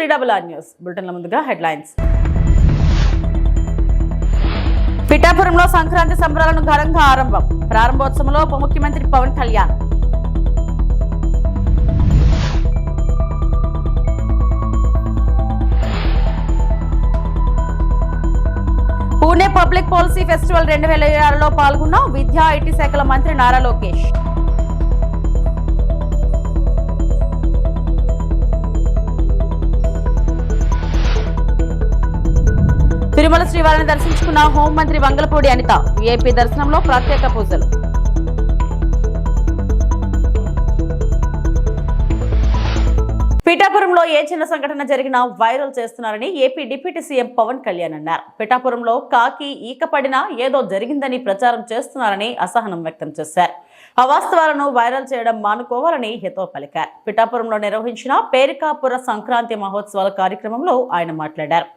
VRR news బులెటిన్ల ముందుగా headlines. పిఠాపురంలో సంక్రాంతి సంబరాలను ఘనంగా ఆరంభం. ప్రారంభోత్సవంలో ఉప ముఖ్యమంత్రి Pawan Kalyan. Pune public policy festival 2026లో పాల్గొన్న విద్యా ఐటీ శాఖల మంత్రి నారా లోకేష్. తిరుమల శ్రీవారిని దర్శించుకున్న హోంమంత్రి వంగలపూడి అనిత. వీఐపీ దర్శనంలో ప్రత్యేక పూజలు. పిఠాపురంలో ఏ చిన్న సంఘటన జరిగినా వైరల్ చేస్తున్నారని AP deputy CM Pawan Kalyan అన్నారు. పిఠాపురంలో కాకి ఈకపడినా ఏదో జరిగిందని ప్రచారం చేస్తున్నారని అసహనం వ్యక్తం చేశారు. అవాస్తవాలను వైరల్ చేయడం మానుకోవాలని హితవు పలికారు. పిఠాపురంలో నిర్వహించిన పేరికాపుర సంక్రాంతి మహోత్సవాల కార్యక్రమంలో ఆయన మాట్లాడారు.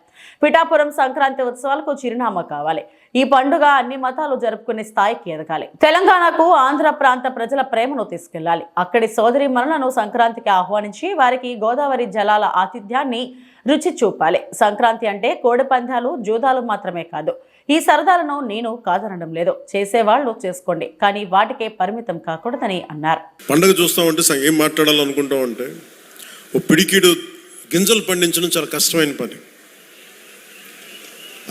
పిఠాపురం సంక్రాంతి ఉత్సవాలకు చిరునామా కావాలి. ఈ పండుగ అన్ని మతాలు జరుపుకునే స్థాయికి ఎదగాలి. తెలంగాణకు ఆంధ్ర ప్రాంత ప్రజల ప్రేమను తీసుకెళ్లాలి. అక్కడి సోదరి మనులను సంక్రాంతికి ఆహ్వానించి వారికి గోదావరి జలాల ఆతిథ్యాన్ని రుచి చూపాలి. సంక్రాంతి అంటే కోడి పందాలు, జూదాలు మాత్రమే కాదు. ఈ సరదాలను నేను కాదనడం లేదు. చేసేవాళ్ళు చేసుకోండి, కానీ వాటికే పరిమితం కాకూడదని అన్నారు. పండుగ చూస్తామంటే ఏం మాట్లాడాలనుకుంటామంటే, ఓ పిడికిడు గింజలు పండించడం చాలా కష్టమైన పని.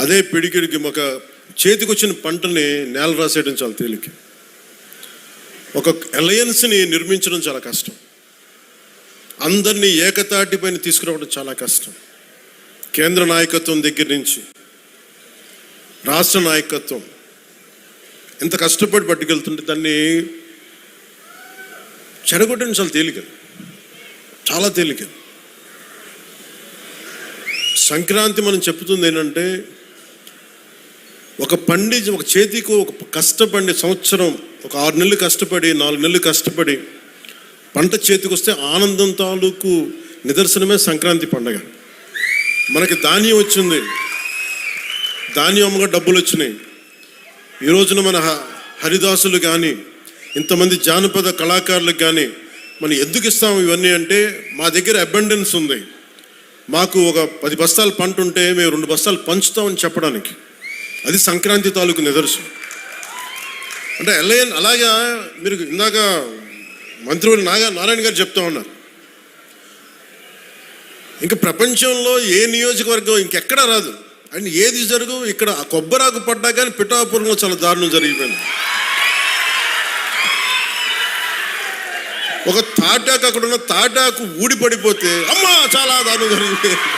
అదే పిడికిడికి ఒక చేతికొచ్చిన పంటని నేల రాసేయడం చాలా తేలిక. ఒక అలయన్స్ని నిర్మించడం చాలా కష్టం. అందరినీ ఏకతాటిపైన తీసుకురావడం చాలా కష్టం. కేంద్ర నాయకత్వం దగ్గర నుంచి రాష్ట్ర నాయకత్వం ఎంత కష్టపడి పట్టుకెళ్తుంటే దాన్ని చెడగొట్టడం చాలా తేలిక, చాలా తేలిక. సంక్రాంతి మనం చెప్తుంది ఏంటంటే, ఒక చేతికి ఒక కష్టపడి సంవత్సరం ఒక 6 నెలలు కష్టపడి 4 నెలలు కష్టపడి పంట చేతికి వస్తే ఆనందం తాలూకు నిదర్శనమే సంక్రాంతి పండుగ. మనకి ధాన్యం వచ్చింది, ధాన్యం అమ్మగా డబ్బులు వచ్చినాయి. ఈ రోజున మన హరిదాసులు కానీ ఇంతమంది జానపద కళాకారులకు కానీ మనం ఎందుకు ఇస్తాము ఇవన్నీ అంటే, మా దగ్గర అబండెన్స్ ఉంది. మాకు ఒక 10 బస్తాలు పంట ఉంటే మేము 2 బస్తాలు పంచుతామని చెప్పడానికి. అది సంక్రాంతి తాలూకు నిదర్శనం. అంటే అలాగా మీరు ఇందాక మంత్రివర్యులు నారాయణ గారు చెప్తా ఉన్నారు, ఇంకా ప్రపంచంలో ఏ నియోజకవర్గం ఇంకెక్కడా రాదు అండ్ ఏది జరుగు. ఇక్కడ కొబ్బరాకు పడ్డా కానీ పిఠాపురంలో చాలా దారుణం జరిగిపోయింది. ఒక తాటాకు అక్కడ ఉన్న తాటాకు ఊడిపడిపోతే అమ్మా చాలా దారుణం జరిగిపోయింది.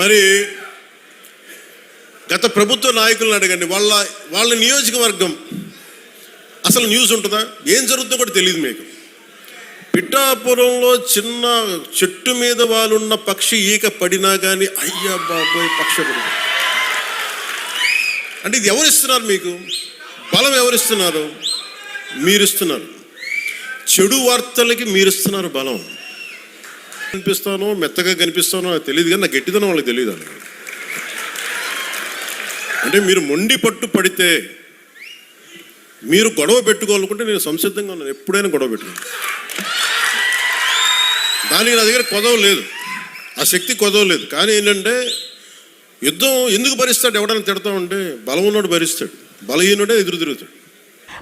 మరి గత ప్రభుత్వ నాయకులను అడగండి, వాళ్ళ నియోజకవర్గం అసలు న్యూస్ ఉంటుందా, ఏం జరుగుతుందో కూడా తెలియదు మీకు. పిఠాపురంలో చిన్న చెట్టు మీద వాళ్ళున్న పక్షి ఈక పడినా కానీ అయ్యా బాబోయ్ పక్షి పడి. అంటే ఇది ఎవరిస్తున్నారు మీకు? బలం ఎవరిస్తున్నారు? మీరిస్తున్నారు. చెడు వార్తలకి మీరిస్తున్నారు బలం. కనిపిస్తానో మెత్తగా కనిపిస్తానో నాకు తెలియదు, కానీ నా గట్టిదనం వాళ్ళకి తెలియదు. అంటే మీరు మొండి పట్టు పడితే, మీరు గొడవ పెట్టుకోవాలనుకుంటే నేను సంసిద్ధంగా ఉన్నాను, ఎప్పుడైనా గొడవ పెట్టుకోను. దానికి నా దగ్గర కొదవ లేదు, ఆ శక్తి కొదవ లేదు. కానీ ఏంటంటే, యుద్ధం ఎందుకు భరిస్తాడు? ఎవడైనా తిడతా ఉంటే బలం ఉన్నాడు భరిస్తాడు, బలహీనుడే ఎదురు తిరుగుతాడు.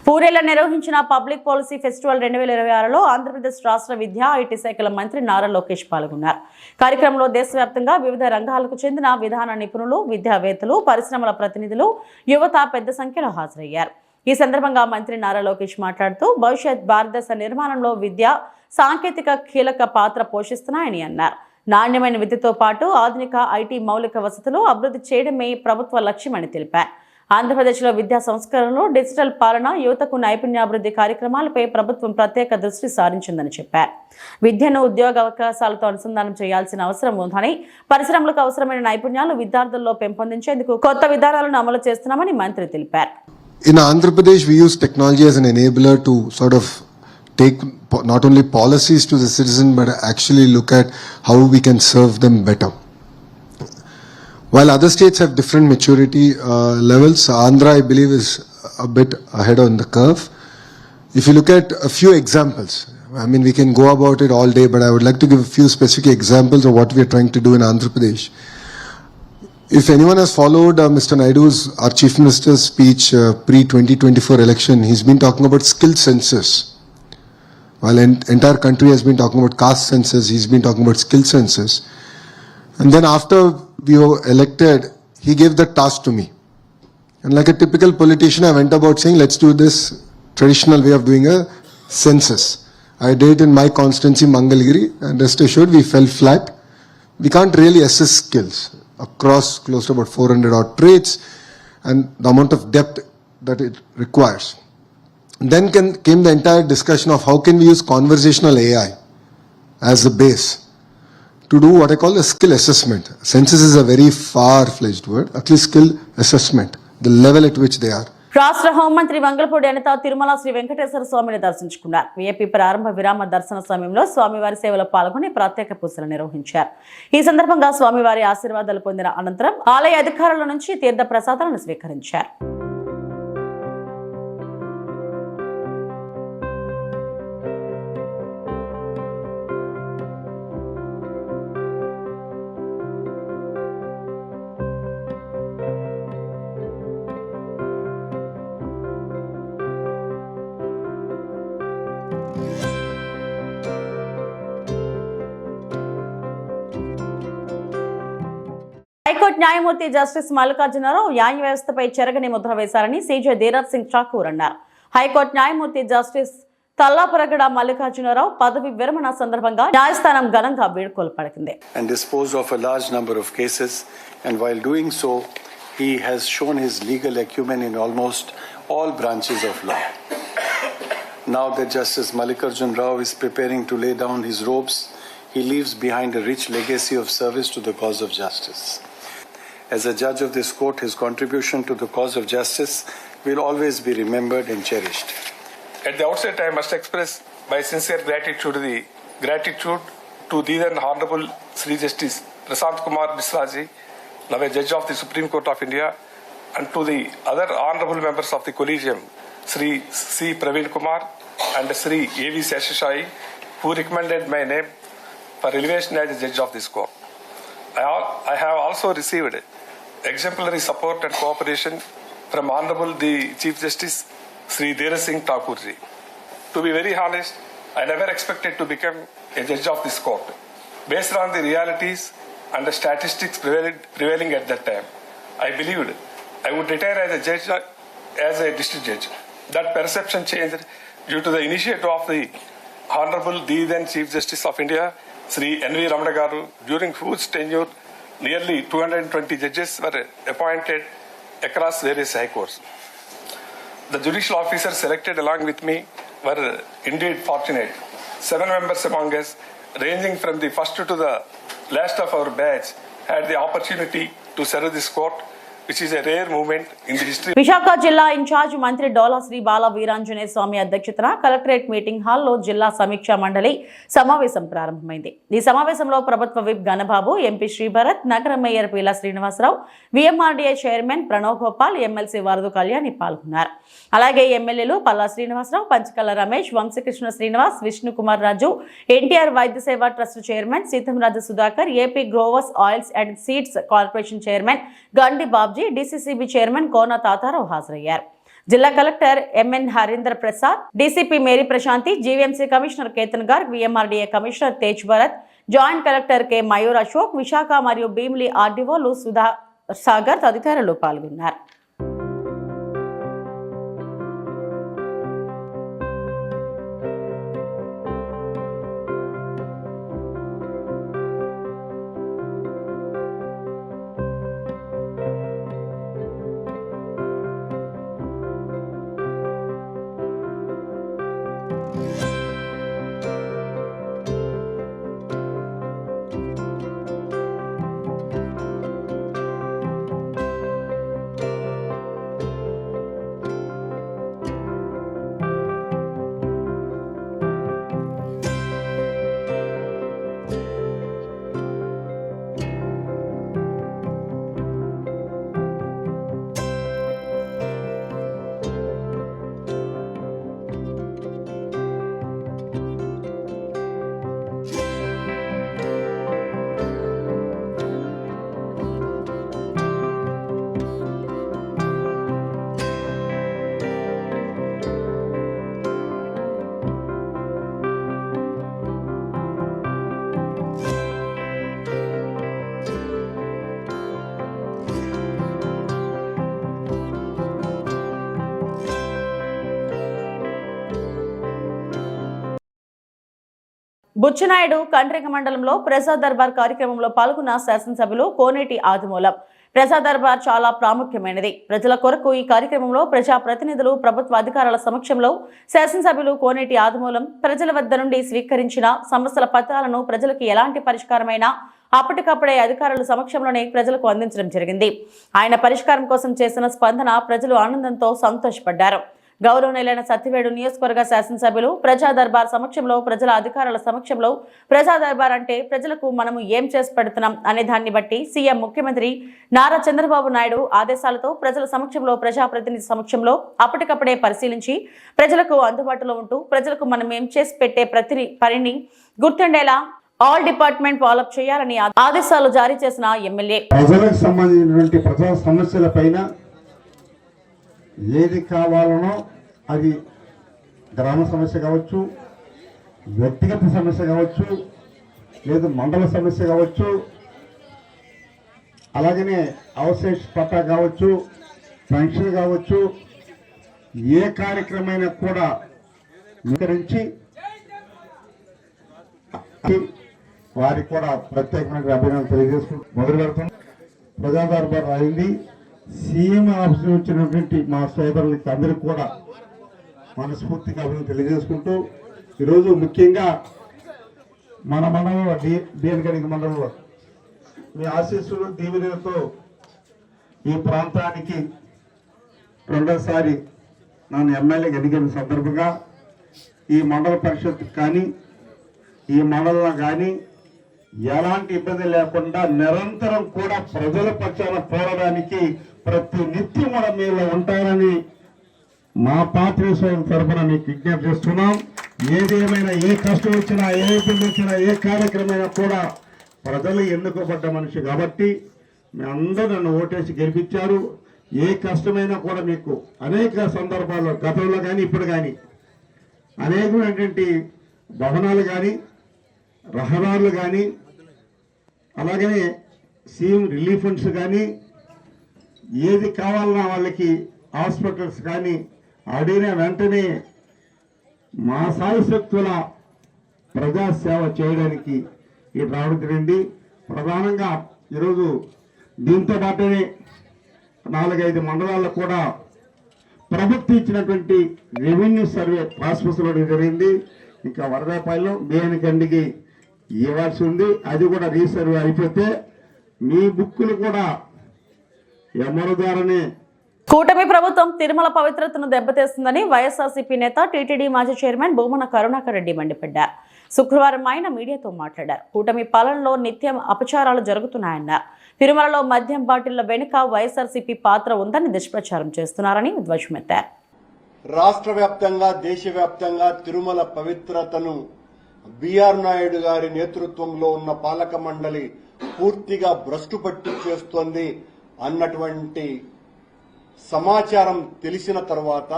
పూణేలో నిర్వహించిన పబ్లిక్ పాలసీ ఫెస్టివల్ 2026లో ఆంధ్రప్రదేశ్ రాష్ట్ర విద్యా ఐటీ శాఖల మంత్రి నారా లోకేష్ పాల్గొన్నారు. కార్యక్రమంలో దేశవ్యాప్తంగా వివిధ రంగాలకు చెందిన విధాన నిపుణులు, విద్యావేత్తలు, పరిశ్రమల ప్రతినిధులు, యువత పెద్ద సంఖ్యలో హాజరయ్యారు. ఈ సందర్భంగా మంత్రి నారా లోకేష్ మాట్లాడుతూ, భవిష్యత్ భారతదేశ నిర్మాణంలో విద్య, సాంకేతిక కీలక పాత్ర పోషిస్తున్నాయని అన్నారు. నాణ్యమైన విద్యతో పాటు ఆధునిక ఐటీ మౌలిక వసతులు అభివృద్ధి చేయడమే ప్రభుత్వ లక్ష్యమని తెలిపారు. ఆంధ్రప్రదేశ్లో విద్యా సంస్కరణలు, డిజిటల్ పాలన, యువతకు నైపుణ్యాభివృద్ధి కార్యక్రమాలపై ప్రభుత్వం ప్రత్యేక దృష్టి సారించిందని చెప్పారు. విద్యను ఉద్యోగ అవకాశాలతో అనుసంధానం చేయాల్సిన అవసరం ఉందని, పరిశ్రమలకు అవసరమైన నైపుణ్యాలు విద్యార్థుల్లో పెంపొందించేందుకు కొత్త విధానాలను అమలు చేస్తున్నామని మంత్రి తెలిపారు. In Andhra Pradesh, we use technology as an enabler to sort of take not only policies to the citizen, but actually look at how we can serve them better. While other states have different maturity levels, Andhra, I believe, is a bit ahead on the curve. If you look at a few examples, I mean, we can go about it all day, but I would like to give a few specific examples of what we are trying to do in Andhra Pradesh. If anyone has followed Mr. Naidu's, our Chief Minister's speech pre-2024 election, he's been talking about skill census. While entire country has been talking about caste census, he's been talking about skill census. And then after we were elected, he gave the task to me. And like a typical politician, I went about saying, let's do this traditional way of doing a census. I did it in my constituency, Mangalgiri, and rest assured we fell flat. We can't really assess skills across close to about 400 odd traits and the amount of depth that it requires. Then came the entire discussion of how can we use conversational AI as the base to do what I call a skill assessment. Census is a very far-fledged word, at least skill assessment, the level at which they are. రాష్ట్ర హోంమంత్రి వంగలపూడి అనిత తిరుమల శ్రీ వెంకటేశ్వర స్వామిని దర్శించుకున్నారు. VIP ప్రారంభ విరామ దర్శన సమయంలో స్వామివారి సేవలో పాల్గొని ప్రత్యేక పూజలు నిర్వహించారు. ఈ సందర్భంగా స్వామివారి ఆశీర్వాదాలు పొందిన అనంతరం ఆలయ అధికారుల నుంచి తీర్థ ప్రసాదాలను స్వీకరించారు. హైకోర్టు న్యాయమూర్తి జస్టిస్ మల్లికార్జునరావు న్యాయ వ్యవస్థపై చెరగని ముద్ర వేశారని సీజే ధీరజ్ సింగ్ ఠాకూర్ అన్నారు. హైకోర్టు న్యాయమూర్తి జస్టిస్ తల్లాపరగడ మల్లికార్జునరావు పదవి విరమణ సందర్భంగా న్యాయస్థానం ఘనంగా వేడుకలు పలికింది. And disposed of a large number of cases, and while doing so, he has shown his legal acumen in almost all branches of law. Now that Justice Mallikarjun Rao is preparing to lay down his robes, he leaves behind a rich legacy of service to the cause of justice. As a judge of this court, his contribution to the cause of justice will always be remembered and cherished. At the outset, I must express my sincere gratitude to the then Honorable Sri Justice Prasant Kumar Misraji, now a judge of the Supreme Court of India, and to the other honorable members of the collegium, Sri C. Praveen Kumar and Sri A.V. Seshasai, who recommended my name for elevation as a judge of this court. I have also received exemplary support and cooperation from Honorable the Chief Justice Sri Dheeraj Singh Thakur ji. To be very honest, I never expected to become a judge of this court. Based on the realities and the statistics prevailing at that time, I believed I would retire as a judge, as a district judge. That perception changed due to the initiative of the Honorable the then Chief Justice of India, Sri N.V. Ramana Garu, during whose tenure nearly 220 judges were appointed across various high courts. The judicial officers selected along with me were indeed fortunate. 7 members among us, ranging from the first to the last of our batch, had the opportunity to serve this court, which is a rare moment in the history. Visakha జిల్లా incharge మంత్రి డోలా శ్రీ బాల వీరాంజనేయ స్వామి అధ్యక్షతన collectorate meeting హాల్లో జిల్లా సమీక్షా మండలి సమావేశం ప్రారంభమైంది. ఈ సమావేశంలో ప్రభుత్వ విప్ గణబాబు, ఎంపీ శ్రీభరత్, నగర mayor Peela Srinivasarao, VMRDA chairman Pranav Gopal, MLC Varadu Kalyani పాల్గొన్నారు. అలాగే ఎమ్మెల్యేలు పల్లా శ్రీనివాసరావు, పంచకల్ల రమేష్, వంశీకృష్ణ శ్రీనివాస్, విష్ణుకుమార్ రాజు, ఎన్టీఆర్ వైద్య సేవా trust chairman Seetamraju Sudhakar, AP growers oils and seeds corporation chairman Gandi Babji, DCCB chairman Kona Tatarao హాజరయ్యారు. జిల్లా collector MN Harindra Prasad, DCP Mary Prashanti, GVMC commissioner Ketan Garg, VMRDA commissioner Tej Bharat, joint collector K Mayur Ashok, Visakha మరియు భీమిలి ఆర్డీఓలు సుధా సాగర్ తదితరులు పాల్గొన్నారు. బుచ్చినాయుడు కండ్రిక మండలంలో ప్రజా దర్బార్ కార్యక్రమంలో పాల్గొన్న శాసనసభ్యులు కోనేటి ఆదిమూలం. ప్రజా దర్బార్ చాలా ప్రాముఖ్యమైనది. ప్రజల కొరకు ఈ కార్యక్రమంలో ప్రజా ప్రతినిధులు, ప్రభుత్వ అధికారుల సమక్షంలో శాసనసభ్యులు కోనేటి ఆదిమూలం ప్రజల వద్ద నుండి స్వీకరించిన సమస్యల పత్రాలను ప్రజలకు ఎలాంటి పరిష్కారమైనా అప్పటికప్పుడే అధికారుల సమక్షంలోనే ప్రజలకు అందించడం జరిగింది. ఆయన పరిష్కారం కోసం చేసిన స్పందన ప్రజలు ఆనందంతో సంతోషపడ్డారు. గౌరవనీయులైన సత్యవేడు నియోజకవర్గ శాసనసభ్యులు ప్రజా దర్బార్ సమక్షంలో, ప్రజల అధికారుల సమక్షంలో ప్రజా దర్బార్ అంటే ప్రజలకు మనము ఏం చేసి పెడుతున్నాం అనే దాన్ని బట్టి సీఎం ముఖ్యమంత్రి నారా చంద్రబాబు నాయుడు ఆదేశాలతో ప్రజల సమక్షంలో, ప్రజాప్రతినిధి సమక్షంలో అప్పటికప్పుడే పరిశీలించి ప్రజలకు అందుబాటులో ఉంటూ ప్రజలకు మనం ఏం చేసి పెట్టే ప్రతి పనిని గుర్తుండేలా ఆల్ డిపార్ట్మెంట్ ఫాలోఅప్ చేయాలని ఆదేశాలు జారీ చేసిన ఎమ్మెల్యే ప్రజలకు సంబంధించినటువంటి ప్రజా సమస్యల పైన ఏది కావాలనో అది గ్రామ సమస్య కావచ్చు, వ్యక్తిగత సమస్య కావచ్చు, లేదు మండల సమస్య కావచ్చు, అలాగనే అవశేష పట్టా కావచ్చు, పెన్షన్ కావచ్చు, ఏ కార్యక్రమైనా కూడా వివరించి వారికి కూడా ప్రత్యేకమైన అభినందనలు తెలియజేసుకుంటూ మొదలు పెడుతున్నాం. ప్రజా దర్బార్ అయింది. సీఎం ఆఫీస్ వచ్చినటువంటి మా సోదరులకి అందరికీ కూడా మనస్ఫూర్తిగా అభినందనలు తెలియజేసుకుంటూ ఈరోజు ముఖ్యంగా మన మండలంలో దేనికనికి మండలంలో మీ ఆశీస్సులు, దీవెనలతో ఈ ప్రాంతానికి రెండోసారి నన్ను ఎమ్మెల్యేగా ఎన్నికైన సందర్భంగా ఈ మండల పరిషత్ కానీ ఈ మండలంలో కానీ ఎలాంటి ఇబ్బంది లేకుండా నిరంతరం కూడా ప్రజల పక్షాన పోరాడానికి ప్రతి నిత్యం కూడా మీరు ఉంటారని మా పార్టీ తరఫున మీకు విజ్ఞప్తి చేస్తున్నాం. ఏదేమైనా, ఏ కష్టం వచ్చినా, ఏ ఇబ్బంది వచ్చినా, ఏ కార్యక్రమైనా కూడా ప్రజలు ఎన్నుకోబడ్డ మనిషి కాబట్టి మీ అందరూ నన్ను ఓటేసి గెలిపించారు. ఏ కష్టమైనా కూడా మీకు అనేక సందర్భాల్లో గతంలో కానీ ఇప్పుడు కానీ అనేకమైనటువంటి భవనాలు కానీ, రహదారులు కానీ, అలాగనే సీఎం రిలీఫ్ ఫండ్స్ కానీ, ఏది కావాలన్నా వాళ్ళకి హాస్పిటల్స్ కానీ అడిగిన వెంటనే మా సాయశక్తుల ప్రజాసేవ చేయడానికి ఇది రావడం జరిగింది. ప్రధానంగా ఈరోజు దీంతో పాటునే 4-5 మండలాల్లో కూడా ప్రభుత్వం ఇచ్చినటువంటి రెవెన్యూ సర్వే ప్రాసెస్ జరిగింది. ఇంకా వరదాపాయలు దేనికండికి ఇవ్వాల్సి ఉంది. అది కూడా రీసర్వే అయిపోతే మీ బుక్కులు కూడా ఎంఆర్ఓ ద్వారానే. కూటమి ప్రభుత్వం తిరుమల పవిత్రతను దెబ్బతీస్తుందని వైఎస్ఆర్సీపీ నేత టీటీడీ మాజీ చైర్మన్ భూమన కరుణాకర్ రెడ్డి మండిపడ్డారు. శుక్రవారం ఆయన మీడియాతో మాట్లాడారు. కూటమి పాలనలో నిత్యం అపచారాలు జరుగుతున్నాయన్నారు. తిరుమలలో మద్యం బాటిళ్ల వెనుక వైఎస్ఆర్సీపీ పాత్ర ఉందని దుష్ప్రచారం చేస్తున్నారని ధ్వజమెత్తారు. రాష్ట్ర వ్యాప్తంగా, దేశవ్యాప్తంగా తిరుమల పవిత్రతను బిఆర్ నాయుడు గారి నేతృత్వంలో ఉన్న పాలక మండలి పూర్తిగా భ్రష్టు పట్టి చేస్తోంది అన్నటువంటి సమాచారం తెలిసిన తర్వాత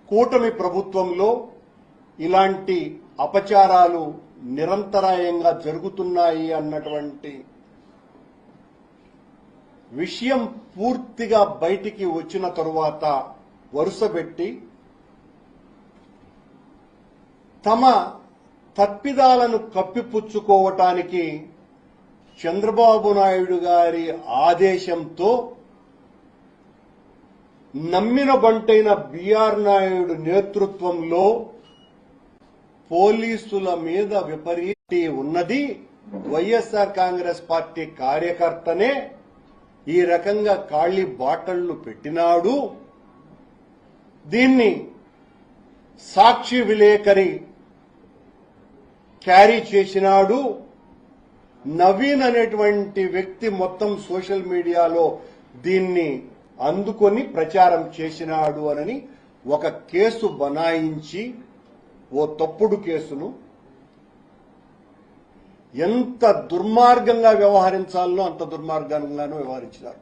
కూటమి ప్రభుత్వంలో ఇలాంటి అపచారాలు నిరంతరాయంగా జరుగుతున్నాయి అన్నటువంటి విషయం పూర్తిగా బయటికి వచ్చిన తరువాత వరుసపెట్టి తమ తప్పిదాలను కప్పిపుచ్చుకోవటానికి చంద్రబాబు నాయుడు గారి ఆదేశంతో నమ్మిన బంటైన బిఆర్ నాయుడు నేతృత్వంలో పోలీసుల మీద విపరీత ఉన్నది వైఎస్ఆర్ కాంగ్రెస్ పార్టీ కార్యకర్తనే ఈ రకంగా ఖాళీ బాటళ్లు పెట్టినాడు. దీన్ని సాక్షి విలేకరి క్యారీ చేసినాడు. నవీన్ అనేటువంటి వ్యక్తి మొత్తం సోషల్ మీడియాలో దీన్ని అందుకొని ప్రచారం చేసినాడు అని ఒక కేసు బనాయించి, ఓ తప్పుడు కేసును ఎంత దుర్మార్గంగా వ్యవహరించాలో అంత దుర్మార్గంగానూ వ్యవహరించినారు.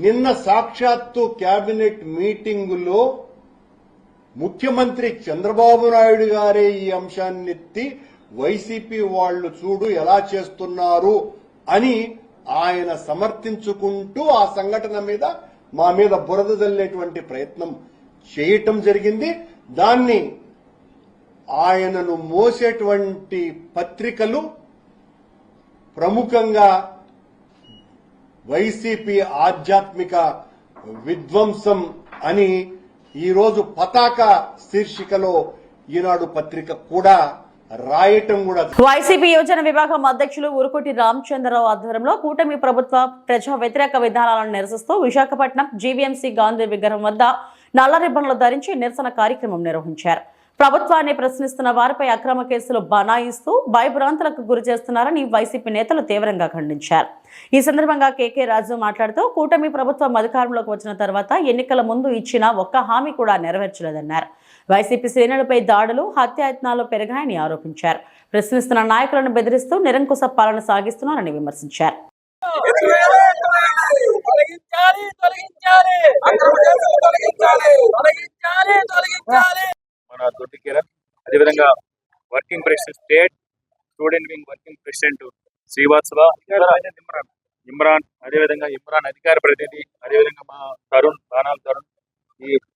నిన్న సాక్షాత్తు కేబినెట్ మీటింగులో ముఖ్యమంత్రి చంద్రబాబు నాయుడు గారే ఈ అంశాన్నెత్తి వైసీపీ వాళ్లు చూడు ఎలా చేస్తున్నారు అని ఆయన సమర్థించుకుంటూ ఆ సంఘటన మీద మా మీద బురద జల్లేటువంటి ప్రయత్నం చేయటం జరిగింది. దాన్ని ఆయనను మోసేటువంటి పత్రికలు ప్రముఖంగా వైసీపీ ఆధ్యాత్మిక విధ్వంసం అని ఈరోజు పతాక శీర్షికలో ఈనాడు పత్రిక కూడా రాయటం కూడా. వైసీపీ యోజన విభాగం అధ్యక్షులు ఉరుకోటి రామచంద్రరావు ఆధ్వర్యంలో కూటమి ప్రభుత్వ ప్రజా వ్యతిరేక విధానాలను నిరసిస్తూ విశాఖపట్నం జీవీఎంసీ గాంధీ విగ్రహం వద్ద నల్ల రిబ్బన్లు ధరించి నిరసన కార్యక్రమం నిర్వహించారు. ప్రభుత్వాన్ని ప్రశ్నిస్తున్న వారిపై అక్రమ కేసులు బనాయిస్తూ భయభ్రాంతులకు గురి చేస్తున్నారని వైసీపీ నేతలు తీవ్రంగా ఖండించారు. ఈ సందర్భంగా కేకే రాజు మాట్లాడుతూ కూటమి ప్రభుత్వం అధికారంలోకి వచ్చిన తర్వాత ఎన్నికల ముందు ఇచ్చిన ఒక్క హామీ కూడా నెరవేర్చలేదన్నారు. వైసీపీ శ్రేణులపై దాడులు, హత్యాయత్నాలు పెరిగాయని ఆరోపించారు. ప్రశ్నిస్తున్న నాయకులను బెదిరిస్తూ నిరంకుశ పాలన సాగిస్తున్నారని విమర్శించారు. మన దొడ్డి కిరణ్, అదేవిధంగా working president state student wing working president Srivastava, Imran, అదేవిధంగా ఇమ్రాన్ అధికార ప్రతినిధి, అదేవిధంగా మా తరుణ్, బాణాల తరుణ్,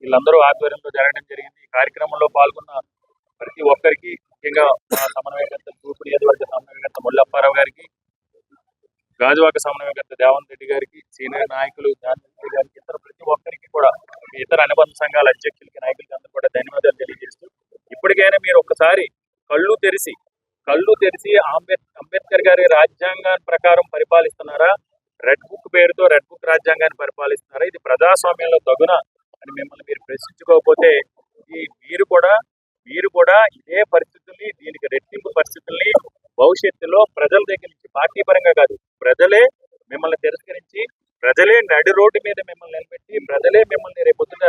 వీళ్ళందరూ ఆధ్వర్యంలో జరగడం జరిగింది. ఈ కార్యక్రమంలో పాల్గొన్న ప్రతి ఒక్కరికి, ముఖ్యంగా మా సమన్వయకర్త తూర్పు నియోజకవర్గ సమన్వయకర్త ముల్లప్పారావు గారికి, గాజువాక సమన్వయకర్త దేవన్ రెడ్డి గారికి, సీనియర్ నాయకులు రెడ్డి గారికి, ఇతర ప్రతి ఒక్కరికి కూడా, ఇతర అనుబంధ సంఘాల అధ్యక్షులకి, నాయకులకి అందరూ కూడా ధన్యవాదాలు తెలియజేస్తూ, ఇప్పటికైనా మీరు ఒక్కసారి కళ్ళు తెరిచి అంబేద్కర్ గారి రాజ్యాంగాన్ని ప్రకారం పరిపాలిస్తున్నారా, రెడ్ బుక్ పేరుతో రెడ్ బుక్ రాజ్యాంగాన్ని పరిపాలిస్తున్నారా, ఇది ప్రజాస్వామ్యంలో తగున అని మిమ్మల్ని మీరు ప్రశ్నించుకోకపోతే మీరు కూడా ఇదే పరిస్థితుల్ని, దీనికి రెట్టింపు పరిస్థితుల్ని భవిష్యత్తులో ప్రజల దగ్గర నుంచి, పార్టీ పరంగా కాదు, ప్రజలే మిమ్మల్ని తిరస్కరించి, ప్రజలే నడి రోడ్డు మీద మిమ్మల్ని నిలబెట్టి, ప్రజలే మిమ్మల్ని రేపొద్దున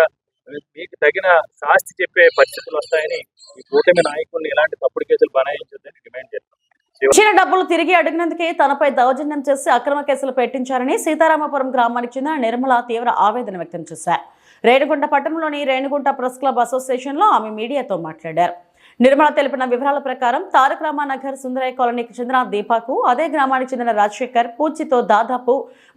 మీకు తగిన శాస్తి చెప్పే పరిస్థితులు వస్తాయని ఈ కూటమి నాయకుల్ని ఇలాంటి తప్పుడు కేసులు బనాయించొద్దని డిమాండ్ చేస్తాం. ఇచ్చిన డబ్బులు తిరిగి అడిగినందుకే తనపై దౌర్జన్యం చేసి అక్రమ కేసులు పెట్టించారని సీతారామపురం గ్రామానికి చెందిన నిర్మల తీవ్ర ఆవేదన వ్యక్తం చేశారు. రేణిగుంట పట్టణంలోని రేణిగుంట ప్రెస్ క్లబ్ అసోసియేషన్లో ఆమె మీడియాతో మాట్లాడారు. నిర్మల తెలిపిన వివరాల ప్రకారం తారక రామానగర్ సుందరయ్య కాలనీకి చెందిన దీపాకు అదే గ్రామానికి చెందిన రాజశేఖర్ పూచితో దాదాపు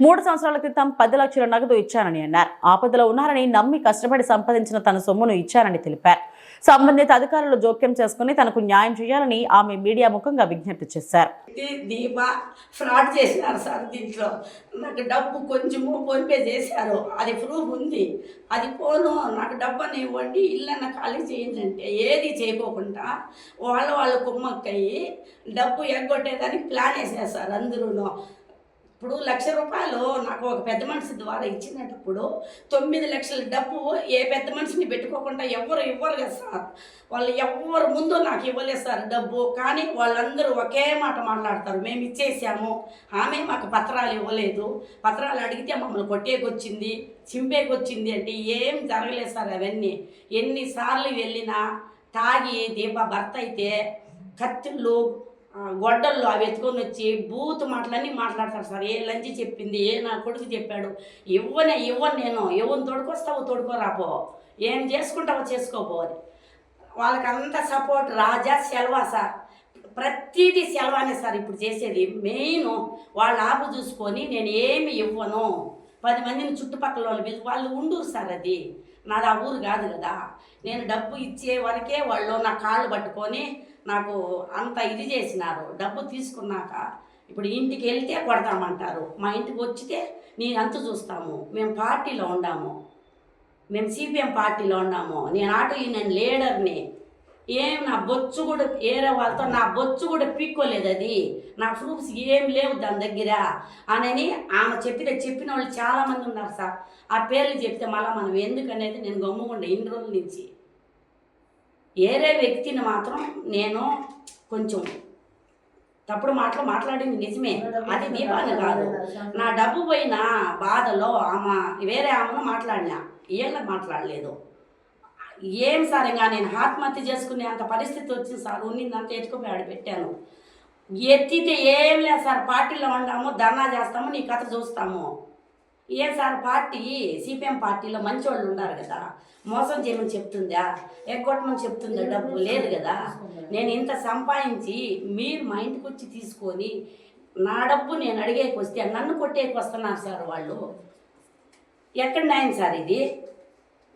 3 సంవత్సరాల క్రితం 10 లక్షల నగదు ఇచ్చానని అన్నారు. ఆపదలో ఉన్నారని నమ్మి కష్టపడి సంపాదించిన తన సొమ్మును ఇచ్చారని తెలిపారు. సంబంధిత అధికారులు జోక్యం చేసుకుని తనకు న్యాయం చేయాలని ఆమె మీడియా ముఖంగా విజ్ఞప్తి చేశారు. దీపా ఫ్రాడ్ చేసినారు సార్, దీంట్లో నాకు డబ్బు కొంచెము ఫోన్పే చేశారు, అది ప్రూఫ్ ఉంది, అది పోను నాకు డబ్బుని ఇవ్వండి, ఇల్లన్న ఖాళీ చేయండి అంటే ఏది చేయకోకుండా వాళ్ళు కుమ్మక్కయ్యి డబ్బు ఎగ్గొట్టేదానికి ప్లాన్ వేసేస్తారు అందరూ. ఇప్పుడు 1,00,000 రూపాయలు నాకు ఒక పెద్ద మనిషి ద్వారా ఇచ్చినప్పుడు 9 లక్షల డబ్బు ఏ పెద్ద మనిషిని పెట్టుకోకుండా ఎవరు ఇవ్వరు కదా సార్. వాళ్ళు ఎవరు ముందు నాకు ఇవ్వలేదు సార్ డబ్బు. కానీ వాళ్ళందరూ ఒకే మాట మాట్లాడతారు, మేము ఇచ్చేసాము, ఆమె మాకు పత్రాలు ఇవ్వలేదు, పత్రాలు అడిగితే మమ్మల్ని కొట్టేకొచ్చింది, చింపేకొచ్చింది అంటే ఏం జరగలేదు సార్. అవన్నీ ఎన్నిసార్లు వెళ్ళినా తాగి దీప భర్త అయితే కత్తుళ్ళు గొడ్డల్లో అవి ఎత్తుకొని వచ్చి బూత్ మాటలన్నీ మాట్లాడతారు సార్. ఏ లంచి చెప్పింది, ఏ నా కొడుకు చెప్పాడు, ఇవ్వను నేను, ఎవరిని తోడుకొస్తావో తోడుకోరాపో, ఏం చేసుకుంటావో చేసుకోపో అని. వాళ్ళకంతా సపోర్ట్ రాజా సెలవా సార్, ప్రతిదీ సెలవానే సార్ ఇప్పుడు చేసేది. మెయిన్ వాళ్ళ ఆపు చూసుకొని నేను ఏమి ఇవ్వను, 10 మందిని చుట్టుపక్కల వాళ్ళు ఉండూరు సార్, అది నాది ఆ ఊరు కాదు కదా. నేను డబ్బు ఇచ్చే వరకే వాళ్ళు నా కాళ్ళు పట్టుకొని నాకు అంత ఇది చేసినారు. డబ్బు తీసుకున్నాక ఇప్పుడు ఇంటికి వెళ్తే కొడతామంటారు, మా ఇంటికి వచ్చితే నేను అంత చూస్తాము. మేము పార్టీలో ఉన్నాము, మేము సిపిఎం పార్టీలో ఉన్నాము, నేను ఆటో యూనియన్ లీడర్ని. ఏం నా బొచ్చు కూడా ఏరే వాళ్ళతో నా బొచ్చు కూడా పీక్కోలేదు, అది నా ప్రూఫ్స్ ఏం లేవు దాని దగ్గర అని ఆమె చెప్పిన వాళ్ళు చాలామంది ఉన్నారు సార్. ఆ పేర్లు చెప్తే మళ్ళీ మనం ఎందుకనేది నేను గమ్ముకుండే ఇన్ని రోజుల నుంచి. ఏరే వ్యక్తిని మాత్రం నేను కొంచెం తప్పుడు మాటలు మాట్లాడింది నిజమే, అది దీపాన్ని కాదు. నా డబ్బు పోయిన బాధలో వేరే ఆమెను మాట్లాడినా, వీళ్ళ మాట్లాడలేదు. ఏం సార్ ఇంకా నేను ఆత్మహత్య చేసుకునే అంత పరిస్థితి వచ్చింది సార్. ఉన్నిందంత ఎత్తుకుపోయి ఆడ పెట్టాను. ఎత్తితే ఏం లేదు సార్, పార్టీలో ఉన్నాము, ధర్నా చేస్తాము, నీ కథ చూస్తాము. ఏం సార్ పార్టీ సిపిఎం పార్టీలో మంచి వాళ్ళు ఉన్నారు కదా, మోసం చేయమని చెప్తుందా, ఎగ్గొట్టమని చెప్తుందా? డబ్బు లేదు కదా. నేను ఇంత సంపాదించి మీరు మా ఇంటికి వచ్చి తీసుకొని నా డబ్బు నేను అడిగేకి వస్తే నన్ను కొట్టేకి వస్తున్నారు సార్ వాళ్ళు. ఎక్కడ న్యాయం సార్ ఇది?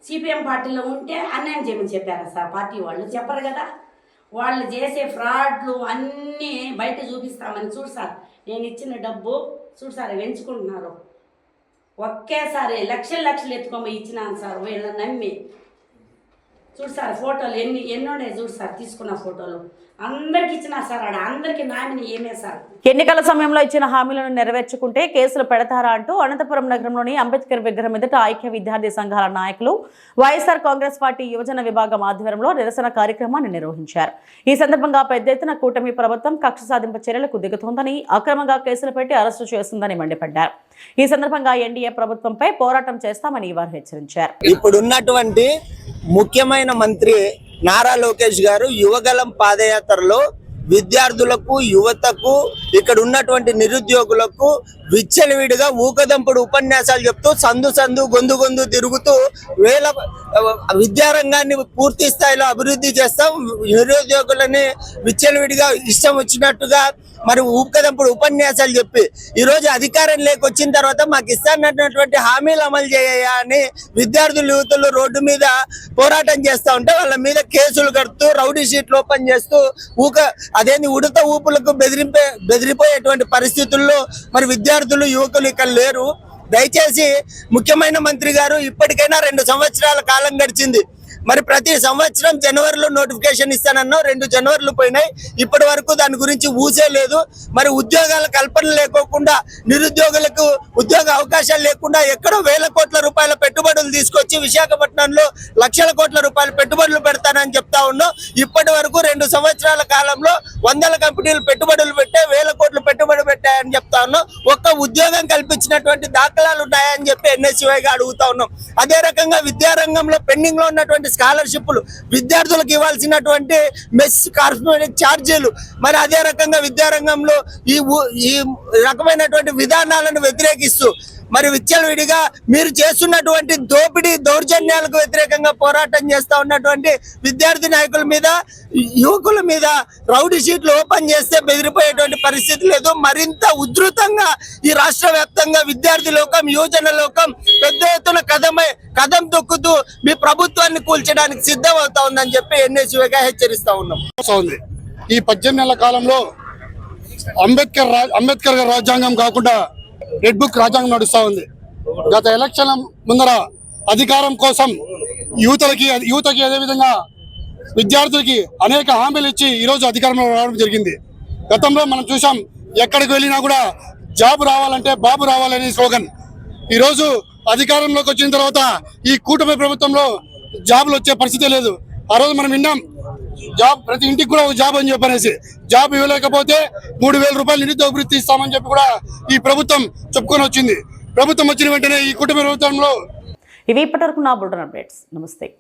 సిపిఎం పార్టీలో ఉంటే అన్యాయం చేయమని చెప్పారా సార్ పార్టీ వాళ్ళు? చెప్పరు కదా. వాళ్ళు చేసే ఫ్రాడ్లు అన్నీ బయట చూపిస్తామని. చూడు సార్, నేను ఇచ్చిన డబ్బు చూడు సార్ వెంచుకుంటున్నారు. ఒకేసారి లక్షలు ఎత్తుకోమని ఇచ్చినాను సార్ వీళ్ళని నమ్మి. చూడు సార్ ఫోటోలు ఎన్నోనే చూడు సార్ తీసుకున్న ఫోటోలు అందరికి ఇచ్చినా సార్. ఆడ అందరికి నామిని ఏమే సార్. ఎన్నికల సమయంలో ఇచ్చిన హామీలను నెరవేర్చుకుంటే కేసులు పెడతారా అంటూ అనంతపురం నగరంలోని అంబేద్కర్ విగ్రహం ఎదుట ఐక్య విద్యార్థి సంఘాల నాయకులు వైఎస్ఆర్ కాంగ్రెస్ పార్టీ యువజన విభాగం ఆధ్వర్యంలో నిరసన కార్యక్రమాన్ని నిర్వహించారు. ఈ సందర్భంగా పెద్ద ఎత్తున కూటమి ప్రభుత్వం కక్ష సాధింపు చర్యలకు దిగుతోందని, అక్రమంగా కేసులు పెట్టి అరెస్టు చేస్తుందని మండిపడ్డారు. ఈ సందర్భంగా ఎన్డీఏ ప్రభుత్వంపై పోరాటం చేస్తామని వారు హెచ్చరించారు. ఇప్పుడున్నటువంటి ముఖ్యమైన మంత్రి నారా లోకేష్ గారు యువగలం పాదయాత్రలో విద్యార్థులకు, యువతకు, ఇక్కడ ఉన్నటువంటి నిరుద్యోగులకు విచ్చలవిడిగా ఊకదంపుడు ఉపన్యాసాలు చెప్తూ సందు గొంతు తిరుగుతూ విద్యారంగాన్ని పూర్తి స్థాయిలో అభివృద్ధి చేస్తాం, నిరుద్యోగులని విచ్చలవిడిగా ఇష్టం వచ్చినట్టుగా మరి ఊకదంపుడు ఉపన్యాసాలు చెప్పి ఈరోజు అధికారం లేకొచ్చిన తర్వాత మాకు ఇస్తానటువంటి హామీలు అమలు చేయ అని విద్యార్థులు, యువతులు రోడ్డు మీద పోరాటం చేస్తూ ఉంటే వాళ్ళ మీద కేసులు కడుతూ రౌడీ షీట్లు ఓపెన్ చేస్తూ అదేంటి ఉడత ఊపులకు బెదిరిపోయేటువంటి పరిస్థితుల్లో మరి విద్యార్థులు, యువకులు ఇక్కడ లేరు. దయచేసి ముఖ్యమైన మంత్రి గారు, ఇప్పటికైనా 2 సంవత్సరాల కాలం గడిచింది. మరి ప్రతి సంవత్సరం జనవరిలో నోటిఫికేషన్ ఇస్తానన్నా 2 జనవరిలు పోయినాయి. ఇప్పటి వరకు దాని గురించి ఊసే లేదు. మరి ఉద్యోగాల కల్పన లేకోకుండా, నిరుద్యోగులకు ఉద్యోగ అవకాశాలు లేకుండా ఎక్కడో వేల కోట్ల రూపాయల పెట్టుబడులు తీసుకొచ్చి విశాఖపట్నంలో లక్షల కోట్ల రూపాయల పెట్టుబడులు పెడతానని చెప్తా ఉన్నాం. ఇప్పటి వరకు 2 సంవత్సరాల కాలంలో 100 కంపెనీలు పెట్టుబడులు పెట్టే, వేల కోట్లు పెట్టుబడి పెట్టాయని చెప్తా ఉన్నాం. ఒక్క ఉద్యోగం కల్పించినటువంటి దాఖలాలు ఉన్నాయని చెప్పి ఎన్ఎస్యుఐగా అడుగుతా ఉన్నాం. అదే రకంగా విద్యారంగంలో పెండింగ్ లో ఉన్నటువంటి స్కాలర్షిప్లు, విద్యార్థులకు ఇవ్వాల్సినటువంటి మెస్ కార్పొరేట్ ఛార్జీలు, మరి అదే రకంగా విద్యారంగంలో ఈ రకమైనటువంటి విధానాలను వ్యతిరేకిస్తూ మరి విచ్చలవిడిగా మీరు చేస్తున్నటువంటి దోపిడీ దౌర్జన్యాలకు వ్యతిరేకంగా పోరాటం చేస్తూ ఉన్నటువంటి విద్యార్థి నాయకుల మీద, యువకుల మీద రౌడీ షీట్లు ఓపెన్ చేస్తే బెదిరిపోయేటువంటి పరిస్థితి లేదు. మరింత ఉధృతంగా ఈ రాష్ట్ర వ్యాప్తంగా విద్యార్థి లోకం, యువజన లోకం పెద్ద ఎత్తున కదం తొక్కుతూ మీ ప్రభుత్వాన్ని కూల్చడానికి సిద్ధం అవుతా ఉందని చెప్పి ఎన్ఎస్యుగా హెచ్చరిస్తా ఉన్నాం. ఈ 18 నెలల కాలంలో అంబేద్కర్ గారి రాజ్యాంగం కాకుండా రెడ్ బుక్ రాజ్యాంగం నడుస్తూ ఉంది. గత ఎలక్షన్ ముందర అధికారం కోసం యువతకి అదేవిధంగా విద్యార్థులకి అనేక హామీలు ఇచ్చి ఈరోజు అధికారంలో రావడం జరిగింది. గతంలో మనం చూసాం, ఎక్కడికి వెళ్ళినా కూడా జాబ్ రావాలంటే బాబు రావాలనే స్లోగన్. ఈరోజు అధికారంలోకి వచ్చిన తర్వాత ఈ కూటమి ప్రభుత్వంలో జాబులు వచ్చే పరిస్థితే లేదు. ఆ రోజు మనం విన్నాం, జాబ్ ప్రతి ఇంటికి కూడా ఒక జాబ్ అని చెప్పనేసి. జాబ్ ఇవ్వలేకపోతే 3000 రూపాయలు నిరుద్యోగ వృత్తి ఇస్తామని చెప్పి కూడా ఈ ప్రభుత్వం చెప్పుకొని వచ్చింది. ప్రభుత్వం వచ్చిన వెంటనే ఈ కుటుంబ ప్రభుత్వంలో ఇవి ఇప్పటివరకు నా బులెటిన్ అప్డేట్స్. నమస్తే.